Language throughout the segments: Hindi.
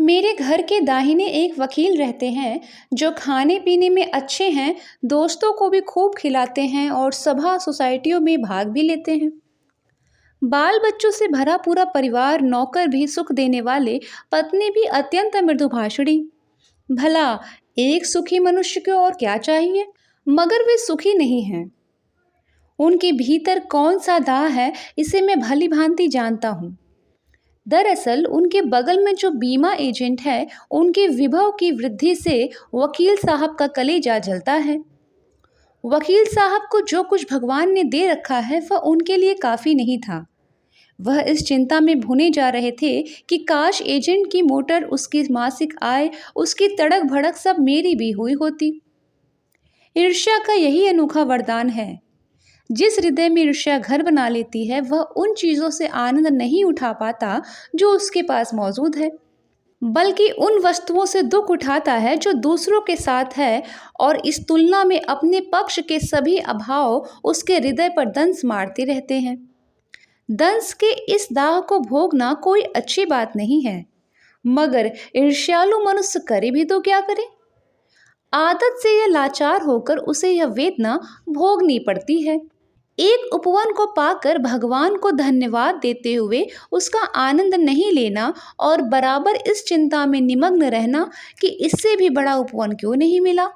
मेरे घर के दाहिने एक वकील रहते हैं जो खाने पीने में अच्छे हैं, दोस्तों को भी खूब खिलाते हैं और सभा सोसाइटियों में भाग भी लेते हैं। बाल बच्चों से भरा पूरा परिवार, नौकर भी सुख देने वाले, पत्नी भी अत्यंत मृदुभाषिणी। भला एक सुखी मनुष्य को और क्या चाहिए? मगर वे सुखी नहीं हैं। उनके भीतर कौन सा दाह है, इसे मैं भली भांति जानता हूँ। दरअसल उनके बगल में जो बीमा एजेंट है, उनके विभव की वृद्धि से वकील साहब का कलेजा जलता है। वकील साहब को जो कुछ भगवान ने दे रखा है वह उनके लिए काफ़ी नहीं था। वह इस चिंता में भुने जा रहे थे कि काश एजेंट की मोटर, उसकी मासिक आय, उसकी तड़क भड़क सब मेरी भी हुई होती। ईर्ष्या का यही अनोखा वरदान है। जिस हृदय में ईर्ष्या घर बना लेती है, वह उन चीज़ों से आनंद नहीं उठा पाता जो उसके पास मौजूद है, बल्कि उन वस्तुओं से दुख उठाता है जो दूसरों के साथ है, और इस तुलना में अपने पक्ष के सभी अभाव उसके हृदय पर दंश मारते रहते हैं। दंश के इस दाह को भोगना कोई अच्छी बात नहीं है, मगर ईर्ष्यालु मनुष्य करे भी तो क्या करे? आदत से यह लाचार होकर उसे यह वेदना भोगनी पड़ती है। एक उपवन को पाकर भगवान को धन्यवाद देते हुए उसका आनंद नहीं लेना और बराबर इस चिंता में निमग्न रहना कि इससे भी बड़ा उपवन क्यों नहीं मिला,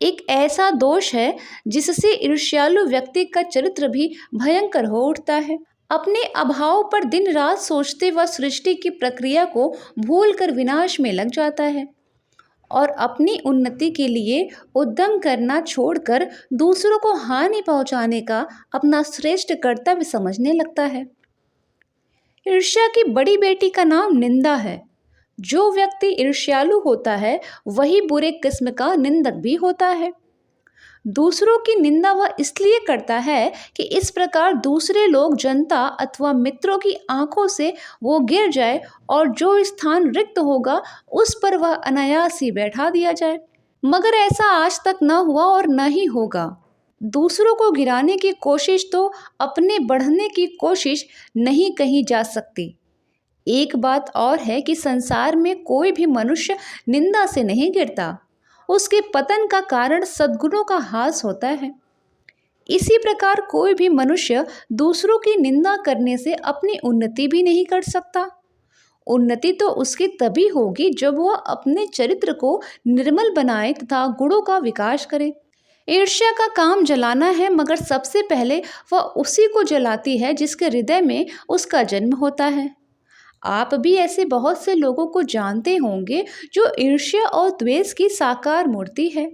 एक ऐसा दोष है जिससे ईर्ष्यालु व्यक्ति का चरित्र भी भयंकर हो उठता है। अपने अभाव पर दिन रात सोचते वह सृष्टि की प्रक्रिया को भूलकर विनाश में लग जाता है और अपनी उन्नति के लिए उद्यम करना छोड़कर दूसरों को हानि पहुंचाने का अपना श्रेष्ठ कर्तव्य समझने लगता है। ईर्ष्या की बड़ी बेटी का नाम निंदा है। जो व्यक्ति ईर्ष्यालु होता है वही बुरे किस्म का निंदक भी होता है। दूसरों की निंदा वह इसलिए करता है कि इस प्रकार दूसरे लोग, जनता अथवा मित्रों की आंखों से वो गिर जाए और जो स्थान रिक्त होगा उस पर वह अनायास ही बैठा दिया जाए। मगर ऐसा आज तक न हुआ और न ही होगा। दूसरों को गिराने की कोशिश तो अपने बढ़ने की कोशिश नहीं कही जा सकती। एक बात और है कि संसार में कोई भी मनुष्य निंदा से नहीं गिरता, उसके पतन का कारण सद्गुणों का हास होता है। इसी प्रकार कोई भी मनुष्य दूसरों की निंदा करने से अपनी उन्नति भी नहीं कर सकता। उन्नति तो उसकी तभी होगी जब वह अपने चरित्र को निर्मल बनाए तथा गुणों का विकास करे। ईर्ष्या का काम जलाना है, मगर सबसे पहले वह उसी को जलाती है जिसके हृदय में उसका जन्म होता है। आप भी ऐसे बहुत से लोगों को जानते होंगे जो ईर्ष्या और द्वेष की साकार मूर्ति है,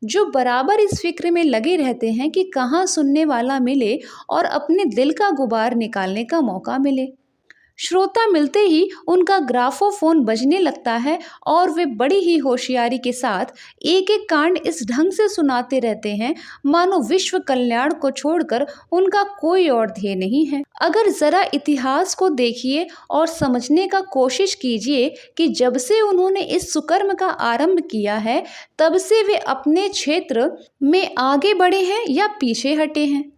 जो बराबर इस फिक्र में लगे रहते हैं कि कहाँ सुनने वाला मिले और अपने दिल का गुबार निकालने का मौका मिले। श्रोता मिलते ही उनका ग्राफोफोन बजने लगता है और वे बड़ी ही होशियारी के साथ एक एक कांड इस ढंग से सुनाते रहते हैं मानो विश्व कल्याण को छोड़कर उनका कोई और ध्येय नहीं है। अगर जरा इतिहास को देखिए और समझने का कोशिश कीजिए कि जब से उन्होंने इस सुकर्म का आरंभ किया है तब से वे अपने क्षेत्र में आगे बढ़े हैं या पीछे हटे हैं।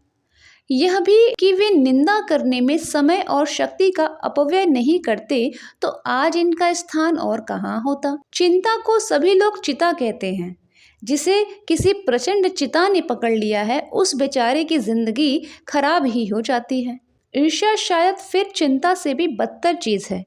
यह भी कि वे निंदा करने में समय और शक्ति का अपव्यय नहीं करते तो आज इनका स्थान और कहाँ होता। चिंता को सभी लोग चिता कहते हैं। जिसे किसी प्रचंड चिता ने पकड़ लिया है उस बेचारे की जिंदगी खराब ही हो जाती है। ईर्ष्या शायद फिर चिंता से भी बदतर चीज है,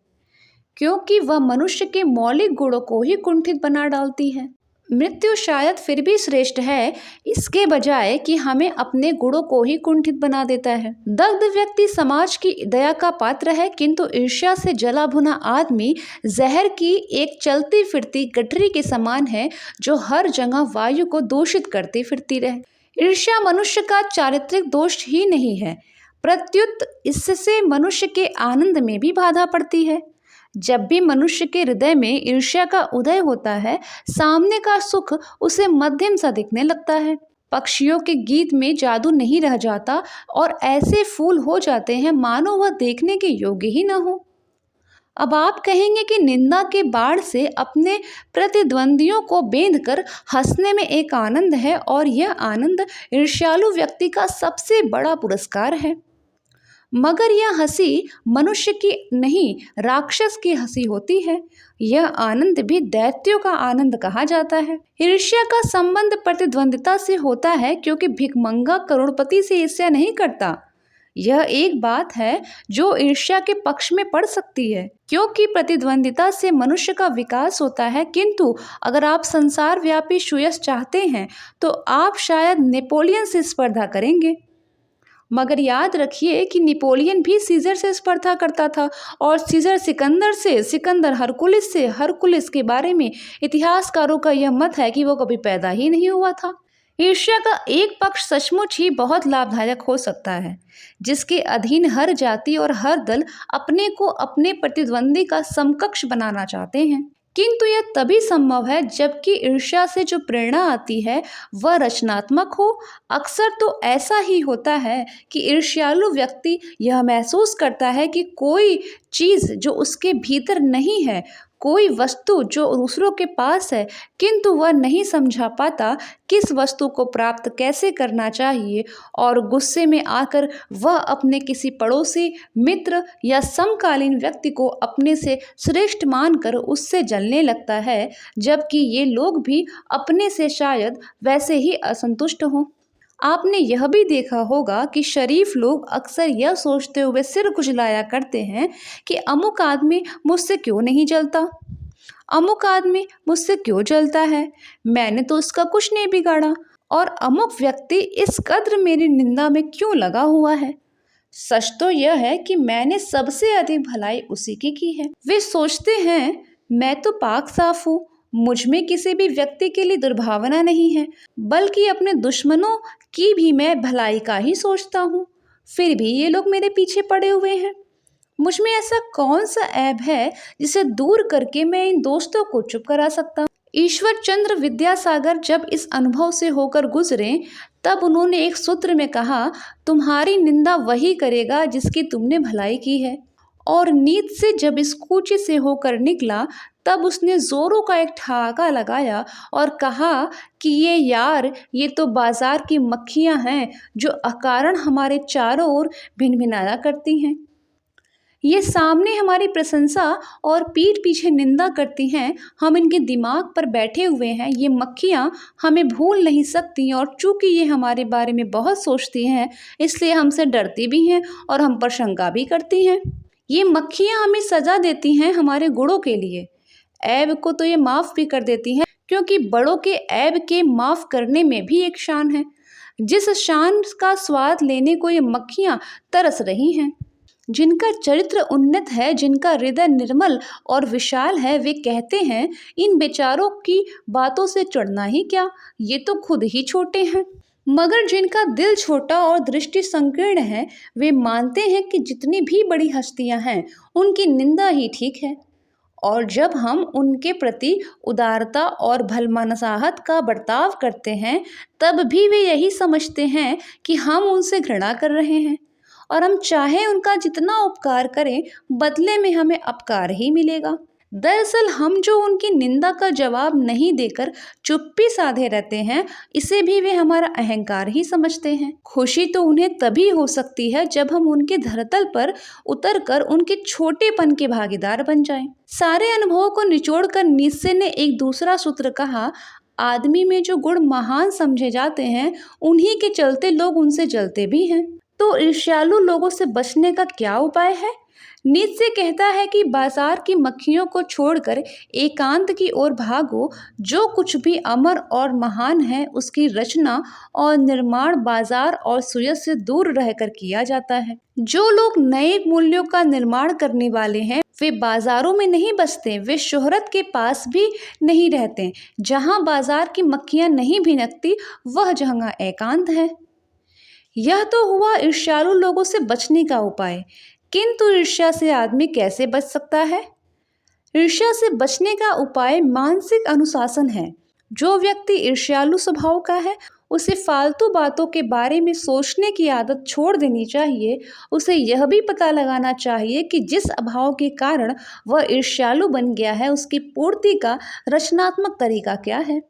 क्योंकि वह मनुष्य के मौलिक गुणों को ही कुंठित बना डालती है। मृत्यु शायद फिर भी श्रेष्ठ है, इसके बजाय कि हमें अपने गुणों को ही कुंठित बना देता है। दग्ध व्यक्ति समाज की दया का पात्र है, किंतु ईर्ष्या से जला भुना आदमी जहर की एक चलती फिरती गठरी के समान है जो हर जगह वायु को दूषित करती फिरती रहे। ईर्ष्या मनुष्य का चारित्रिक दोष ही नहीं है, प्रत्युत इससे मनुष्य के आनंद में भी बाधा पड़ती है। जब भी मनुष्य के हृदय में ईर्ष्या का उदय होता है, सामने का सुख उसे मध्यम सा दिखने लगता है। पक्षियों के गीत में जादू नहीं रह जाता और ऐसे फूल हो जाते हैं मानो वह देखने के योग्य ही न हो। अब आप कहेंगे कि निंदा के बाढ़ से अपने प्रतिद्वंदियों को बेंधकर हंसने में एक आनंद है और यह आनंद ईर्ष्यालु व्यक्ति का सबसे बड़ा पुरस्कार है। मगर यह हंसी मनुष्य की नहीं, राक्षस की हंसी होती है। यह आनंद भी दैत्यों का आनंद कहा जाता है। ईर्ष्या का संबंध प्रतिद्वंदिता से होता है, क्योंकि भिखमंगा करोड़पति से ईर्ष्या नहीं करता। यह एक बात है जो ईर्ष्या के पक्ष में पड़ सकती है, क्योंकि प्रतिद्वंदिता से मनुष्य का विकास होता है। किंतु अगर आप संसार व्यापी सुयश चाहते हैं तो आप शायद नेपोलियन से स्पर्धा करेंगे। मगर याद रखिए कि नेपोलियन भी सीजर से स्पर्धा करता था, और सीजर सिकंदर से, सिकंदर हरकुलिस से। हरकुलिस के बारे में इतिहासकारों का यह मत है कि वो कभी पैदा ही नहीं हुआ था। ईर्ष्या का एक पक्ष सचमुच ही बहुत लाभदायक हो सकता है, जिसके अधीन हर जाति और हर दल अपने को अपने प्रतिद्वंदी का समकक्ष बनाना चाहते हैं। किंतु यह तभी संभव है जबकि ईर्ष्या से जो प्रेरणा आती है वह रचनात्मक हो। अक्सर तो ऐसा ही होता है कि ईर्ष्यालु व्यक्ति यह महसूस करता है कि कोई चीज़ जो उसके भीतर नहीं है, कोई वस्तु जो दूसरों के पास है, किंतु वह नहीं समझा पाता किस वस्तु को प्राप्त कैसे करना चाहिए, और गुस्से में आकर वह अपने किसी पड़ोसी, मित्र या समकालीन व्यक्ति को अपने से श्रेष्ठ मानकर उससे जलने लगता है, जबकि ये लोग भी अपने से शायद वैसे ही असंतुष्ट हों। आपने यह भी देखा होगा कि शरीफ लोग अक्सर यह सोचते हुए सिर खुजलाया करते हैं कि अमुक आदमी मुझसे क्यों नहीं जलता, अमुक आदमी मुझसे क्यों जलता है, मैंने तो उसका कुछ नहीं बिगाड़ा, और अमुक व्यक्ति इस कद्र मेरी निंदा में क्यों लगा हुआ है। सच तो यह है कि मैंने सबसे अधिक भलाई उसी की है। वे सोचते हैं मैं तो पाक साफ हूँ, मुझ में किसी भी व्यक्ति के लिए दुर्भावना नहीं है, बल्कि अपने दुश्मनों की भी मैं भलाई का ही सोचता हूँ। फिर भी ये लोग मेरे पीछे पड़े हुए हैं। मुझ में ऐसा कौन सा ऐब है जिसे दूर करके मैं इन दोस्तों को चुप करा सकता हूँ। ईश्वर चंद्र विद्यासागर जब इस अनुभव से होकर गुजरे, तब उन्होंने एक सूत्र में कहा, तुम्हारी निंदा वही करेगा जिसकी तुमने भलाई की है। और नीत से जब इस कूचे से होकर निकला, तब उसने जोरों का एक ठहाका लगाया और कहा कि ये यार, ये तो बाजार की मक्खियां हैं जो अकारण हमारे चारों ओर भिनभिनाया करती हैं। ये सामने हमारी प्रशंसा और पीठ पीछे निंदा करती हैं। हम इनके दिमाग पर बैठे हुए हैं। ये मक्खियाँ हमें भूल नहीं सकती, और चूंकि ये हमारे बारे में बहुत सोचती हैं, इसलिए हमसे डरती भी हैं और हम पर शंका भी करती हैं। ये मक्खियाँ हमें सजा देती हैं हमारे गुणों के लिए। ऐब को तो ये माफ़ भी कर देती हैं, क्योंकि बड़ों के ऐब के माफ़ करने में भी एक शान है, जिस शान का स्वाद लेने को ये मक्खियाँ तरस रही हैं। जिनका चरित्र उन्नत है, जिनका हृदय निर्मल और विशाल है, वे कहते हैं इन बेचारों की बातों से चढ़ना ही क्या, ये तो खुद ही छोटे हैं। मगर जिनका दिल छोटा और दृष्टि संकीर्ण है, वे मानते हैं कि जितनी भी बड़ी हस्तियां हैं उनकी निंदा ही ठीक है। और जब हम उनके प्रति उदारता और भलमनसाहत का बर्ताव करते हैं, तब भी वे यही समझते हैं कि हम उनसे घृणा कर रहे हैं, और हम चाहे उनका जितना उपकार करें, बदले में हमें अपकार ही मिलेगा। दरअसल हम जो उनकी निंदा का जवाब नहीं देकर चुप्पी साधे रहते हैं, इसे भी वे हमारा अहंकार ही समझते हैं। खुशी तो उन्हें तभी हो सकती है जब हम उनके धरातल पर उतरकर उनके छोटेपन के भागीदार बन जाएं। सारे अनुभवों को निचोड़कर नीत्शे ने एक दूसरा सूत्र कहा, आदमी में जो गुण महान समझे जाते हैं, उन्हीं के चलते लोग उनसे जलते भी हैं। तो ईर्ष्यालु लोगों से बचने का क्या उपाय है? नीत्शे कहता है कि बाजार की मक्खियों को छोड़कर एकांत की ओर भागो। जो कुछ भी अमर और महान है, उसकी रचना और निर्माण बाजार और सुयश से दूर रहकर किया जाता है। जो लोग नए मूल्यों का निर्माण करने वाले हैं, वे बाजारों में नहीं बसते, वे शोहरत के पास भी नहीं रहते। जहाँ बाजार की मक्खियाँ नहीं भिनकती, वह जगह एकांत है। यह तो हुआ ईर्ष्यालु लोगों से बचने का उपाय। किंतु ईर्ष्या से आदमी कैसे बच सकता है? ईर्ष्या से बचने का उपाय मानसिक अनुशासन है। जो व्यक्ति ईर्ष्यालु स्वभाव का है, उसे फालतू बातों के बारे में सोचने की आदत छोड़ देनी चाहिए। उसे यह भी पता लगाना चाहिए कि जिस अभाव के कारण वह ईर्ष्यालु बन गया है, उसकी पूर्ति का रचनात्मक तरीका क्या है।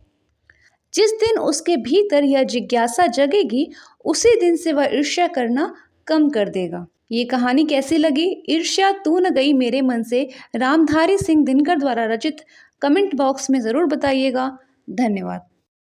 जिस दिन उसके भीतर यह जिज्ञासा जगेगी, उसी दिन से वह ईर्ष्या करना कम कर देगा। ये कहानी कैसी लगी? ईर्ष्या तू न गई मेरे मन से, रामधारी सिंह दिनकर द्वारा रचित, कमेंट बॉक्स में ज़रूर बताइएगा। धन्यवाद।